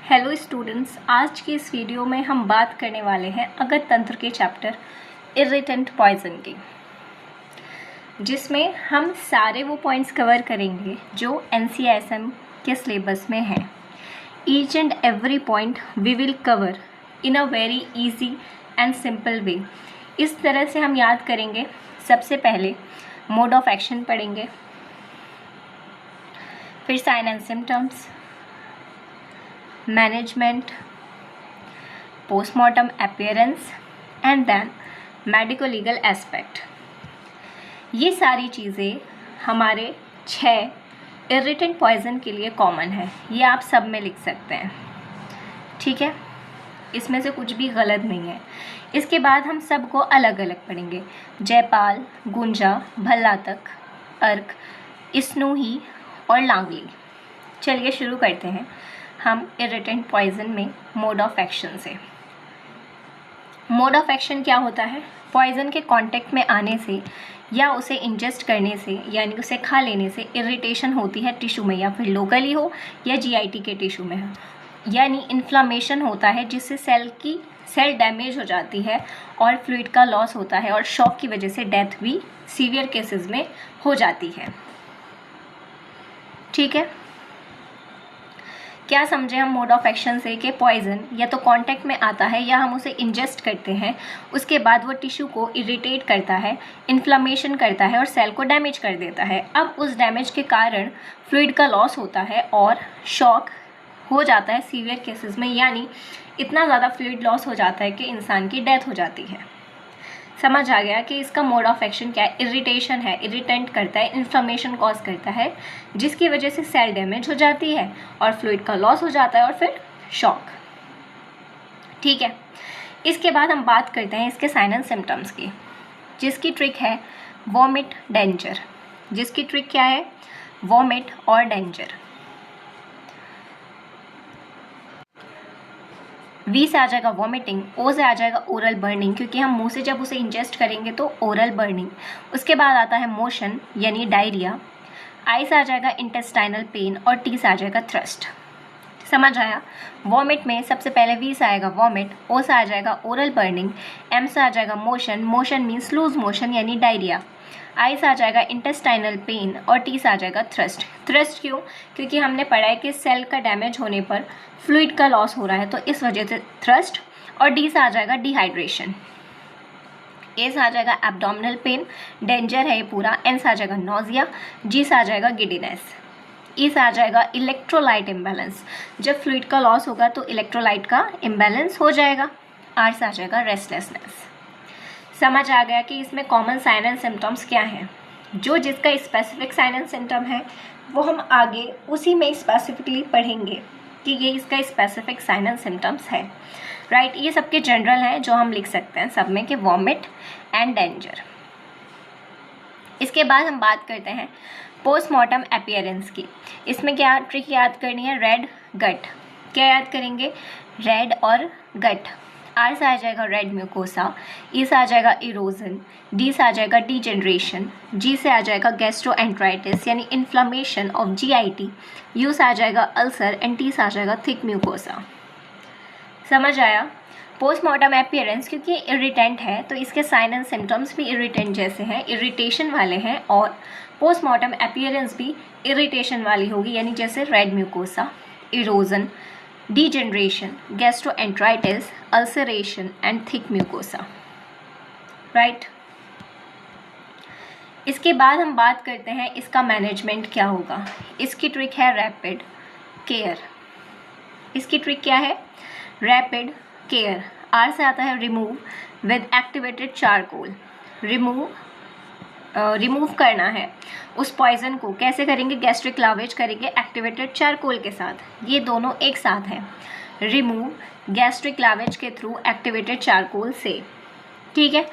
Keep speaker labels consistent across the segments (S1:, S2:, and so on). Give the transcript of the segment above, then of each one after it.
S1: Hello students, आज की इस वीडियो में हम बात करने वाले हैं अगत तंत्र के चैप्टर इरिटेंट पॉइजन की, जिसमें हम सारे वो पॉइंट्स कवर करेंगे जो NCSM के सिलेबस में हैं। Each and every point we will cover in a very easy and simple way. इस तरह से हम याद करेंगे। सबसे पहले मोड ऑफ एक्शन पढ़ेंगे, फिर sign and symptoms, management, postmortem appearance and then medico legal aspect. ये सारी चीज़ें हमारे 6 इरिटेंट पॉइजन के लिए कॉमन है। ये आप सब में लिख सकते हैं, ठीक है। इसमें से कुछ भी गलत नहीं है। इसके बाद हम सबको अलग अलग पढ़ेंगे। जयपाल, गुंजा, भल्लातक, अर्क, स्नूही और लांगली। चलिए शुरू करते हैं हम इरिटेंट पॉइजन में मोड ऑफ एक्शन से। मोड ऑफ एक्शन क्या होता है? पॉइजन के कांटेक्ट में आने से या उसे इंजेस्ट करने से यानी उसे खा लेने से इरिटेशन होती है टिश्यू में, या फिर लोकली हो या GIT के टिश्यू में हो, यानी इन्फ्लामेशन होता है जिससे सेल डैमेज हो जाती है और फ्लूइड का लॉस होता है और शॉक की वजह से डेथ भी सीवियर केसेस में हो जाती है, ठीक है। क्या समझे हम मोड ऑफ एक्शन से कि पॉइजन या तो कांटेक्ट में आता है या हम उसे इंजेस्ट करते हैं, उसके बाद वो टिश्यू को इरिटेट करता है, इन्फ्लामेशन करता है और सेल को डैमेज कर देता है। अब उस डैमेज के कारण फ्लूइड का लॉस होता है और शॉक हो जाता है सीवियर केसेस में, यानी इतना ज़्यादा फ्लूइड लॉस हो जाता है कि इंसान की डेथ हो जाती है। समझ आ गया कि इसका मोड ऑफ एक्शन क्या है? इरिटेशन है, इरिटेंट करता है, इन्फ्लामेशन कॉज करता है, जिसकी वजह से सेल डैमेज हो जाती है और फ्लूइड का लॉस हो जाता है और फिर शॉक, ठीक है। इसके बाद हम बात करते हैं इसके साइन एंड सिम्टम्स की, जिसकी ट्रिक है वॉमिट, डेंजर। जिसकी ट्रिक क्या है? वॉमिट और डेंजर। V से आ जाएगा वॉमिटिंग, O से आ जाएगा ओरल बर्निंग, क्योंकि हम मुंह से जब उसे इंजेस्ट करेंगे तो ओरल बर्निंग। उसके बाद आता है मोशन यानी डायरिया। I से आ जाएगा इंटेस्टाइनल पेन और T से आ जाएगा थ्रस्ट। समझ आया? वॉमिट में सबसे पहले V से आएगा वॉमिट, O से आ जाएगा ओरल बर्निंग, M से आ जाएगा motion, motion means loose motion यानी डायरिया, I से आ जाएगा इंटेस्टाइनल पेन और T से आ जाएगा थ्रस्ट। थ्रस्ट क्यों? क्योंकि हमने पढ़ा है कि सेल का डैमेज होने पर फ्लूइड का लॉस हो रहा है, तो इस वजह से थ्रस्ट। और D से आ जाएगा डिहाइड्रेशन। A से आ जाएगा एब्डोमिनल पेन, डेंजर है ये पूरा। N से आ जाएगा नोजिया, G से आ जाएगा गिडीनेस, E से आ जाएगा इलेक्ट्रोलाइट इम्बैलेंस। जब फ्लूइड का लॉस होगा तो इलेक्ट्रोलाइट का इम्बैलेंस हो जाएगा। R से आ जाएगा रेस्टलेसनेस। समझ आ गया कि इसमें कॉमन साइन एंड सिम्टम्स क्या हैं। जो जिसका स्पेसिफिक साइन एंड सिम्टम है वो हम आगे उसी में स्पेसिफिकली पढ़ेंगे कि ये इसका स्पेसिफिक साइन एंड सिम्टम्स है, राइट। ये सबके जनरल हैं जो हम लिख सकते हैं सब में, कि वॉमिट एंड डेंजर। इसके बाद हम बात करते हैं पोस्टमार्टम अपीयरेंस की। इसमें क्या ट्रिक याद करनी है? रेड गट। क्या याद करेंगे? रेड और गट। R से आ जाएगा रेड म्यूकोसा, E से आ जाएगा इरोजन, D से आ जाएगा डीजेनरेशन, G से आ जाएगा गैस्ट्रोएंट्राइटिस यानी इन्फ्लामेशन ऑफ GIT, U से आ जाएगा अल्सर एंड T से आ जाएगा थिक म्यूकोसा। समझ आया? पोस्टमार्टम अपीयरेंस क्योंकि इरिटेंट है तो इसके साइन एंड सिम्टम्स भी इरिटेंट जैसे हैं, इरिटेशन वाले हैं, और पोस्टमार्टम अपीयरेंस भी इरिटेशन वाली होगी, यानी जैसे red mucosa, erosion, degeneration, gastroenteritis, ulceration and thick mucosa, right? इसके बाद हम बात करते हैं इसका मैनेजमेंट क्या होगा। इसकी ट्रिक है रैपिड केयर। इसकी ट्रिक क्या है? Rapid care. R से आता है remove with activated charcoal. Remove करना है उस पॉइजन को। कैसे करेंगे? गैस्ट्रिक लावेज करेंगे एक्टिवेटेड चारकोल के साथ। ये दोनों एक साथ हैं, रिमूव गैस्ट्रिक लावेज के थ्रू एक्टिवेटेड चारकोल से, ठीक है।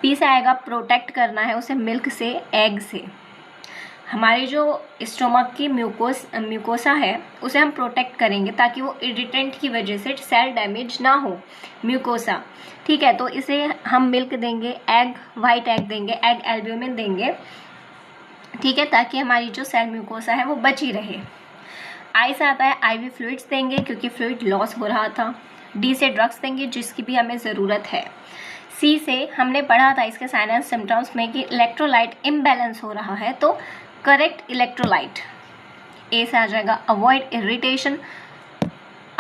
S1: P से आएगा प्रोटेक्ट करना है उसे मिल्क से, एग से। हमारी जो स्टोमक की म्यूकोसा है उसे हम प्रोटेक्ट करेंगे ताकि वो इरिटेंट की वजह से सेल डैमेज ना हो म्यूकोसा, ठीक है। तो इसे हम मिल्क देंगे, एग वाइट एग देंगे, एग एल्ब्यूमिन देंगे, ठीक है, ताकि हमारी जो सेल म्यूकोसा है वो बची रहे। आई से आता है IV फ्लूइड्स देंगे क्योंकि फ्लूइड लॉस हो रहा था। D से ड्रग्स देंगे जिसकी भी हमें ज़रूरत है। C से हमने पढ़ा था इसके साइन एंड सिम्टम्स में कि इलेक्ट्रोलाइट इम्बैलेंस हो रहा है तो करेक्ट इलेक्ट्रोलाइट। A से आ जाएगा अवॉइड इरिटेशन।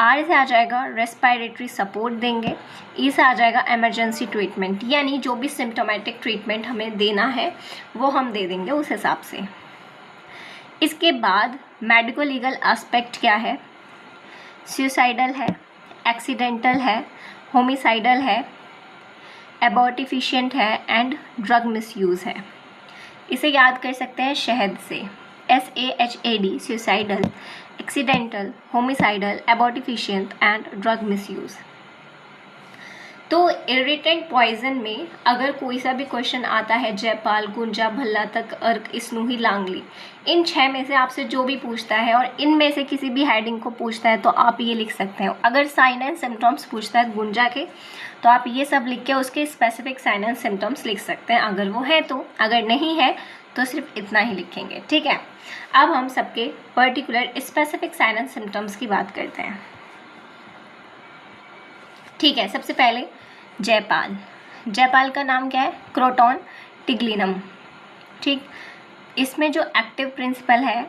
S1: R से आ जाएगा रेस्पिरेटरी सपोर्ट देंगे। E से आ जाएगा इमरजेंसी ट्रीटमेंट, यानी जो भी सिम्टोमेटिक ट्रीटमेंट हमें देना है वो हम दे देंगे उस हिसाब से। इसके बाद मेडिको लीगल एस्पेक्ट क्या है, सुसाइडल है, एक्सीडेंटल है, होमिसाइडल है, एबॉर्टिफिशिएंट है एंड ड्रग मिसयूज़ है। इसे याद कर सकते हैं शहद से, SAHAD, suicidal, accidental, homicidal, abortifacient and drug misuse. तो इरिटेंट पॉइजन में अगर कोई सा भी क्वेश्चन आता है, जयपाल, गुंजा, भल्ला तक, अर्क, स्नूही, लांगली, इन 6 में से आपसे जो भी पूछता है और इनमें से किसी भी हेडिंग को पूछता है तो आप ये लिख सकते हैं। अगर साइन एंड सिम्टम्स पूछता है गुंजा के तो आप ये सब लिख के उसके स्पेसिफिक साइन एंड सिम्टम्स लिख सकते हैं अगर वो है तो, अगर नहीं है तो सिर्फ इतना ही लिखेंगे। ठीक है, अब हम सबके particular specific sign and symptoms की बात करते हैं। ठीक है, सबसे पहले जयपाल। जयपाल का नाम क्या है, क्रोटॉन टिग्लिनम। ठीक, इसमें जो एक्टिव प्रिंसिपल है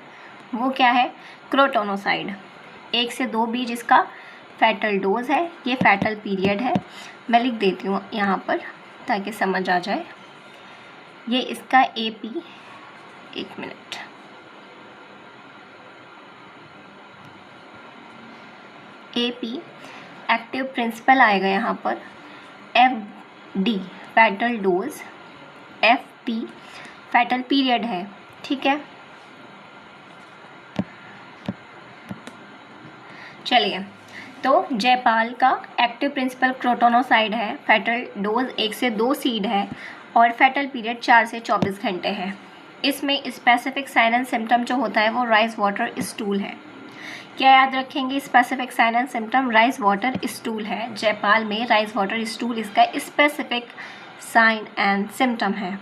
S1: वो क्या है, क्रोटोनोसाइड। 1 से 2 बीज इसका फैटल डोज है, ये फैटल पीरियड है। मैं लिख देती हूँ यहाँ पर ताकि समझ आ जाए। ये इसका AP, 1 minute, AP active principal आएगा यहाँ पर, FD fatal dose, FP fatal period है। ठीक है, चलिए, तो जयपाल का एक्टिव प्रिंसिपल क्रोटोनोसाइड है, फैटल डोज 1 से 2 सीड है और फैटल पीरियड 4 से 24 घंटे है। इसमें स्पेसिफिक साइन एंड सिम्टम जो होता है वो राइस वाटर स्टूल है। क्या याद रखेंगे, specific sign and symptom rice water stool है। जयपाल में राइस वाटर स्टूल इसका स्पेसिफिक साइन एंड सिम्टम है।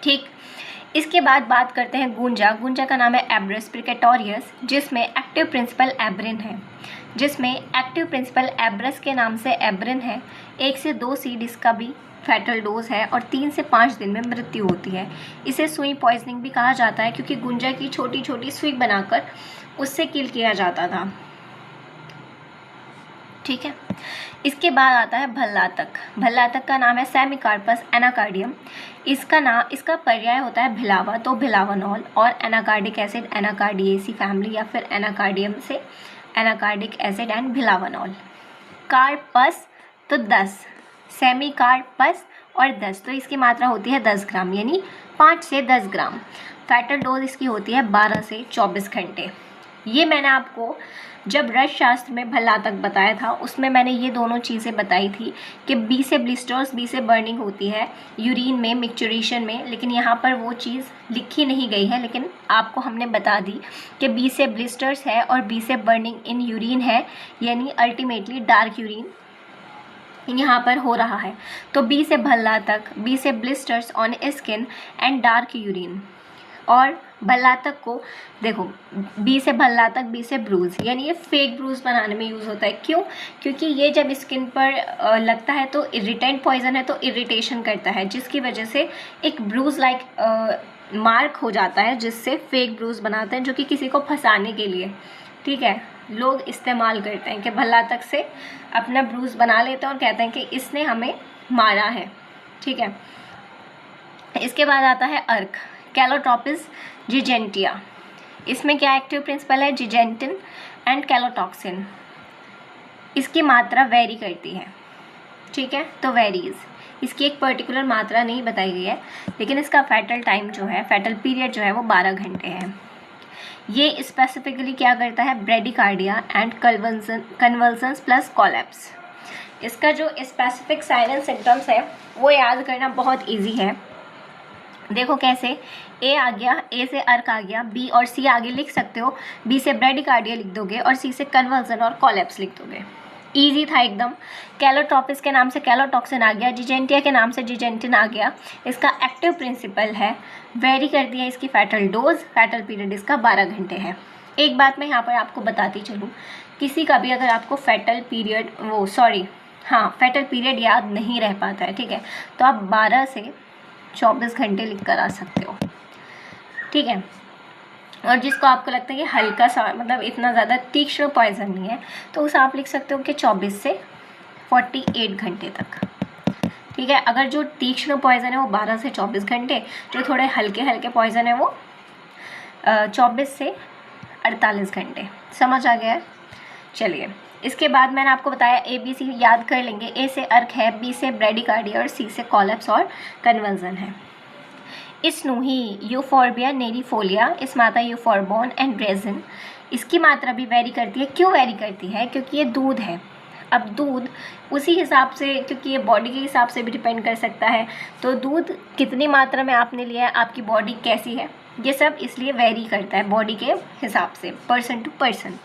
S1: ठीक, इसके बाद बात करते हैं गुंजा। गुंजा का नाम है एब्रस प्रिकेटोरियस, जिसमें एक्टिव प्रिंसिपल एब्रिन है, जिसमें एक्टिव प्रिंसिपल एब्रस के नाम से एब्रिन है। 1 से 2 सीड इसका भी फैटल डोज है और 3 से 5 दिन में मृत्यु होती है। इसे सुई पॉइजनिंग भी कहा जाता है क्योंकि गुंजा की छोटी छोटी सुई बनाकर उससे किल किया जाता था। ठीक है, इसके बाद आता है भल्लातक। भल्लातक का नाम है सेमिकार्पस एनाकार्डियम। इसका पर्याय होता है भिलावा, तो भिलावानॉल, और एनाकार्डिक एसिड एनाकार्डिएसी फैमिली या फिर एनाकार्डियम से एनाकार्डिक एसिड एंड भिलावानॉल। कार्पस तो 10, सेमिकार्पस और 10, तो इसकी मात्रा होती है 10 ग्राम, यानी 5 से 10 ग्राम। फैटल डोज इसकी होती है 12 से 24 घंटे। ये मैंने आपको जब रस शास्त्र में भल्लातक बताया था उसमें मैंने ये दोनों चीज़ें बताई थी कि बी से ब्लिस्टर्स, बी से बर्निंग होती है यूरिन में, मिक्सचरेशन में, लेकिन यहाँ पर वो चीज़ लिखी नहीं गई है, लेकिन आपको हमने बता दी कि बी से ब्लिस्टर्स है और बी से बर्निंग इन यूरिन है, यानी अल्टीमेटली डार्क यूरिन यहाँ पर हो रहा है। तो बी से भल्लातक, बी से blisters on skin and dark urine. और भल्लातक को देखो, बी से भल्लातक, बी से ब्रूज, यानी ये फेक ब्रूज बनाने में यूज़ होता है। क्यों? क्योंकि ये जब स्किन पर लगता है तो इरिटेंट पॉइजन है तो इरिटेशन करता है, जिसकी वजह से एक ब्रूज लाइक मार्क हो जाता है, जिससे फेक ब्रूज बनाते हैं जो कि किसी को फंसाने के लिए, ठीक है, लोग इस्तेमाल करते हैं कि भल्लातक से अपना ब्रूज बना लेते हैं और कहते हैं कि इसने हमें मारा है। ठीक है, इसके बाद आता है अर्क, कैलोट्रोपिस जिजेंटिया। इसमें क्या एक्टिव प्रिंसिपल है, जिजेंटिन एंड कैलोटॉक्सिन। इसकी मात्रा वेरी करती है, ठीक है, तो वेरीज, इसकी एक पर्टिकुलर मात्रा नहीं बताई गई है, लेकिन इसका फैटल टाइम जो है, फैटल पीरियड जो है वो 12 घंटे है। ये स्पेसिफिकली क्या करता है, ब्रेडिकार्डिया एंड कन्वल्सन्स प्लस कोलैप्स। इसका जो स्पेसिफिक साइन एंड सिम्टम्स है वो याद करना बहुत इजी है। देखो कैसे, ए आ गया, ए से अर्क आ गया, बी और सी आगे लिख सकते हो, बी से ब्रेडिकार्डिया लिख दोगे और सी से कन्वर्जन और कोलैप्स लिख दोगे। इजी था एकदम। कैलोट्रोपिस के नाम से कैलोटॉक्सिन आ गया, जिजेंटिया के नाम से जिजेंटिन आ गया। इसका एक्टिव प्रिंसिपल है, वेरी कर दिया इसकी फैटल डोज, फैटल पीरियड इसका 12 घंटे है। एक बात मैं यहाँ पर आपको बताती चलूँ, किसी का भी अगर आपको फेटल पीरियड याद नहीं रह पाता है, ठीक है, तो आप 12 से 24 घंटे लिख कर आ सकते हो, ठीक है। और जिसको आपको लगता है कि हल्का सा मतलब इतना ज़्यादा तीक्ष्ण पॉइजन नहीं है, तो उसे आप लिख सकते हो कि 24 से 48 घंटे तक, ठीक है। अगर जो तीक्ष्ण पॉइजन है वो 12 से 24 घंटे, जो थोड़े हल्के हल्के पॉइजन है वो 24 से 48 घंटे। समझ आ गया है? चलिए, इसके बाद मैंने आपको बताया ABC याद कर लेंगे। A से अर्क है, B से ब्रेडिकार्डिया और C से कॉलेप्स और कन्वर्जन है। स्नूही, यूफोर्बिया, नेरीफोलिया, स्माता यूफोर्बोन एंड रेजिन। इसकी मात्रा भी वेरी करती है। क्यों वेरी करती है? क्योंकि ये दूध है। अब दूध उसी हिसाब से, क्योंकि ये बॉडी के हिसाब से भी डिपेंड कर सकता है, तो दूध कितनी मात्रा में आपने लिया है, आपकी बॉडी कैसी है, ये सब इसलिए वेरी करता है बॉडी के हिसाब से, पर्सन टू पर्सन।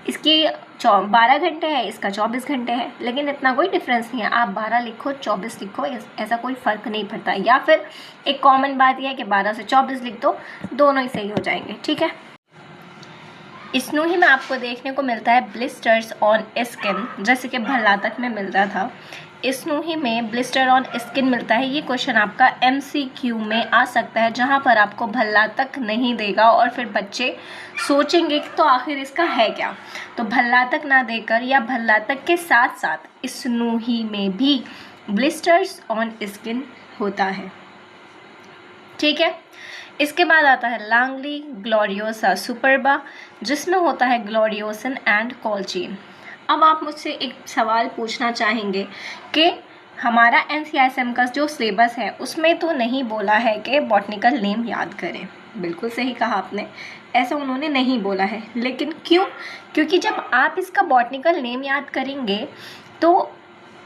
S1: इसकी 12 घंटे है, इसका 24 घंटे है, लेकिन इतना कोई डिफरेंस नहीं है। आप 12 लिखो 24 लिखो, ऐसा कोई फ़र्क नहीं पड़ता। या फिर एक कॉमन बात यह है कि 12 से 24 लिख दो, दोनों ही सही हो जाएंगे, ठीक है। स्नूही में आपको देखने को मिलता है ब्लिस्टर्स ऑन स्किन, जैसे कि भल्लातक में मिलता था। स्नूही में ब्लिस्टर ऑन स्किन मिलता है। ये क्वेश्चन आपका MCQ में आ सकता है, जहाँ पर आपको भल्लातक नहीं देगा और फिर बच्चे सोचेंगे कि तो आखिर इसका है क्या। तो भल्लातक ना देकर या भल्लातक के साथ साथ स्नूही में भी ब्लिस्टर्स ऑन स्किन होता है, ठीक है। इसके बाद आता है लांगली ग्लोरियोसा सुपरबा, जिसमें होता है ग्लोरियोसिन एंड कोल्चिन। अब आप मुझसे एक सवाल पूछना चाहेंगे कि हमारा NCISM का जो सिलेबस है उसमें तो नहीं बोला है कि बॉटनिकल नेम याद करें। बिल्कुल सही कहा आपने, ऐसा उन्होंने नहीं बोला है। लेकिन क्यों? क्योंकि जब आप इसका बॉटनिकल नेम याद करेंगे तो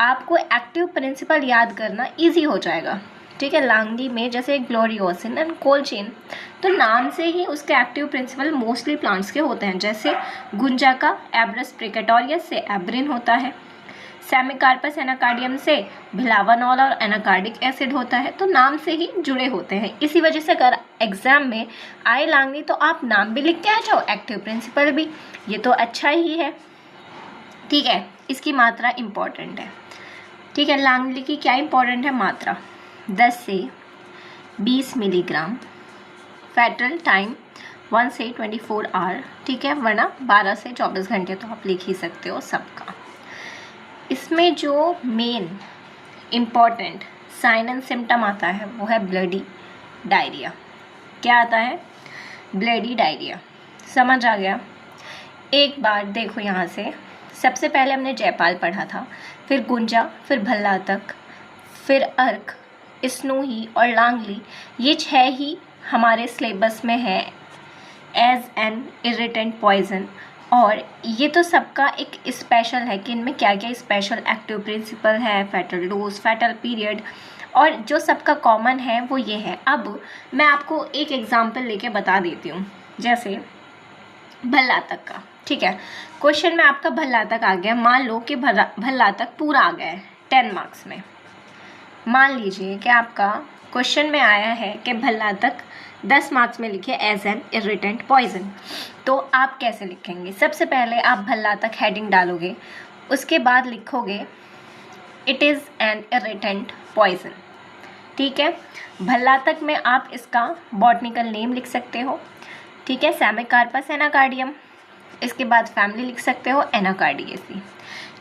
S1: आपको एक्टिव प्रिंसिपल याद करना ईजी हो जाएगा, ठीक है। लांगली में जैसे ग्लोरियोसिन एंड कोल्चिन, तो नाम से ही उसके एक्टिव प्रिंसिपल मोस्टली प्लांट्स के होते हैं। जैसे गुंजा का एब्रस प्रिकेटोरियस से एब्रिन होता है, सेमिकार्पस एनाकार्डियम से भिलावानॉल और एनाकार्डिक एसिड होता है, तो नाम से ही जुड़े होते हैं। इसी वजह से अगर एग्जाम में आए लांगली तो आप नाम भी लिख के आ जाओ, एक्टिव प्रिंसिपल भी, ये तो अच्छा ही है, ठीक है। इसकी मात्रा इम्पॉर्टेंट है, ठीक है। लांगली की क्या इम्पॉर्टेंट है? मात्रा 10 से 20 मिलीग्राम, फेटल टाइम 1 से 24 आवर, ठीक है, वरना 12 से 24 घंटे तो आप लिख ही सकते हो सबका। इसमें जो main important sign and symptom आता है वो है ब्लडी डायरिया। क्या आता है? Bloody diarrhoea. समझ आ गया? एक बार देखो यहाँ से, सबसे पहले हमने जयपाल पढ़ा था, फिर गुंजा, फिर भल्लातक, फिर अर्क, स्नूही और लांगली, ये 6 ही हमारे सिलेबस में है एज एन इरिटेंट पॉइजन। और ये तो सबका एक स्पेशल है कि इनमें क्या क्या स्पेशल एक्टिव प्रिंसिपल है, फेटल डोज, फेटल पीरियड, और जो सबका कॉमन है वो ये है। अब मैं आपको एक एग्जांपल लेके बता देती हूँ, जैसे भल्लातक का, ठीक है। क्वेश्चन में आपका भल्लातक आ गया, मान लो कि भल्लातक पूरा आ गया है 10 मार्क्स में। मान लीजिए कि आपका क्वेश्चन में आया है कि भल्लातक 10 मार्क्स में लिखे एज एन इरिटेंट पॉइजन, तो आप कैसे लिखेंगे? सबसे पहले आप भल्लातक हेडिंग डालोगे, उसके बाद लिखोगे it is an irritant poison, ठीक है। भल्लातक में आप इसका बॉटनिकल नेम लिख सकते हो, ठीक है, सेमिकार्पस एनाकार्डियम। इसके बाद फैमिली लिख सकते हो एनाकार्डियेसी।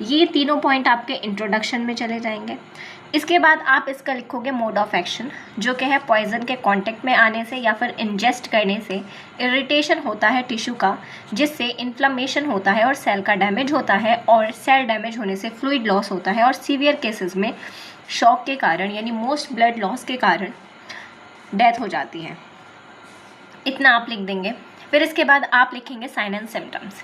S1: ये तीनों पॉइंट आपके इंट्रोडक्शन में चले जाएंगे। इसके बाद आप इसका लिखोगे मोड ऑफ एक्शन, जो कि है पॉइजन के कांटेक्ट में आने से या फिर इंजेस्ट करने से इरिटेशन होता है टिश्यू का, जिससे इन्फ्लेमेशन होता है और सेल का डैमेज होता है, और सेल डैमेज होने से फ्लूइड लॉस होता है, और सीवियर केसेस में शॉक के कारण यानी मोस्ट ब्लड लॉस के कारण डेथ हो जाती है। इतना आप लिख देंगे। फिर इसके बाद आप लिखेंगे sign and symptoms,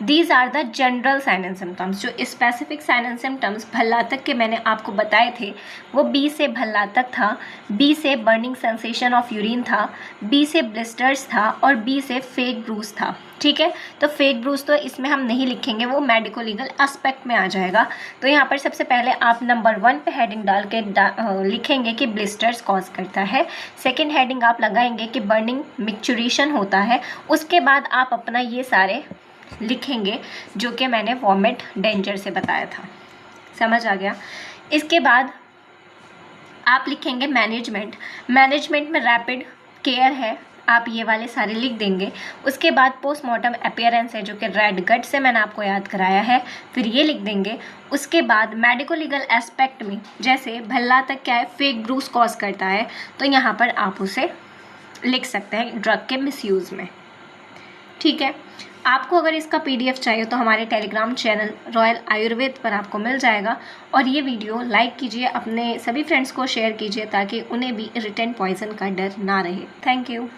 S1: these are the general sign and symptoms. जो स्पेसिफिक साइन एंड सिम्टम्स भल्लातक के मैंने आपको बताए थे वो बी से भल्लातक था, बी से बर्निंग सेंसेशन ऑफ यूरिन था, बी से ब्लिस्टर्स था और बी से फेक ब्रूज था। ठीक है, तो फेक ब्रूज तो इसमें हम नहीं लिखेंगे, वो मेडिको लीगल एस्पेक्ट में आ जाएगा। तो यहाँ पर सबसे पहले आप नंबर 1 पे हेडिंग डाल के लिखेंगे कि ब्लिस्टर्स कॉज करता है। सेकेंड हेडिंग आप लगाएंगे कि बर्निंग मिक्चुरेशन होता है। उसके बाद आप अपना ये सारे लिखेंगे जो कि मैंने वॉमिट डेंजर से बताया था। समझ आ गया। इसके बाद आप लिखेंगे मैनेजमेंट। मैनेजमेंट में रैपिड केयर है, आप ये वाले सारे लिख देंगे। उसके बाद पोस्टमार्टम अपीयरेंस है जो कि रेड गट से मैंने आपको याद कराया है, फिर ये लिख देंगे। उसके बाद मेडिको लीगल एस्पेक्ट में जैसे भल्लातक क्या है, फेक ब्रूज कॉज करता है, तो यहाँ पर आप उसे लिख सकते हैं ड्रग के मिसयूज़ में। ठीक है, आपको अगर इसका PDF चाहिए तो हमारे टेलीग्राम चैनल रॉयल आयुर्वेद पर आपको मिल जाएगा। और ये वीडियो लाइक कीजिए, अपने सभी फ्रेंड्स को शेयर कीजिए ताकि उन्हें भी रिटन पॉइजन का डर ना रहे। Thank you.